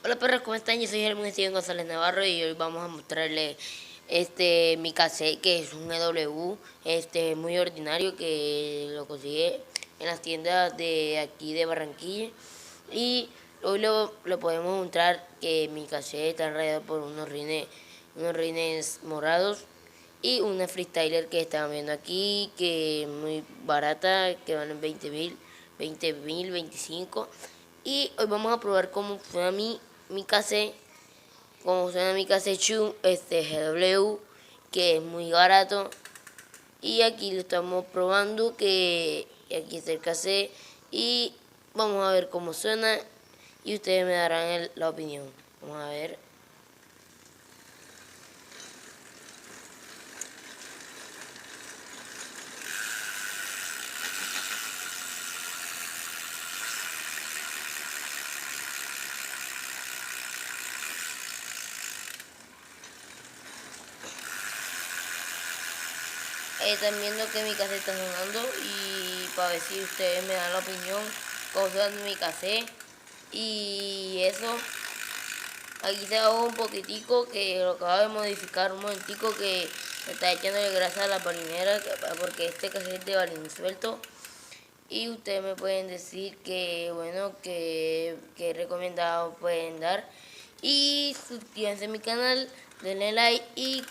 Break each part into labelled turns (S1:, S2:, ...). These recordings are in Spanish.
S1: Hola perros, ¿cómo están? Yo soy Germán Steven González Navarro y hoy vamos a mostrarles mi cassette, que es un EW muy ordinario, que lo consigue en las tiendas de aquí de Barranquilla. Y hoy lo podemos mostrar que mi cassette está enredado por unos rines morados y una freestyler que están viendo aquí, que es muy barata, que valen 20.000, 25. Y hoy vamos a probar cómo suena mi cassette, cómo suena mi cassette Shure, GW, que es muy barato. Y aquí lo estamos probando, que aquí está el cassette. Y vamos a ver cómo suena y ustedes me darán la opinión. Vamos a ver. Están viendo que mi cassette está sonando y para ver si ustedes me dan la opinión cómo suena mi cassette. Y eso, aquí se bajó un poquitico, que lo acabo de modificar un momentico, que me está echándole grasa a la balinera, porque este cassette es de balín suelto. Y ustedes me pueden decir que, bueno, que recomendado pueden dar. Y suscríbanse a mi canal, denle like y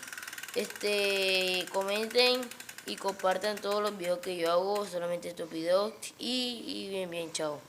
S1: comenten y compartan todos los videos que yo hago, solamente estos videos. Y bien, chao.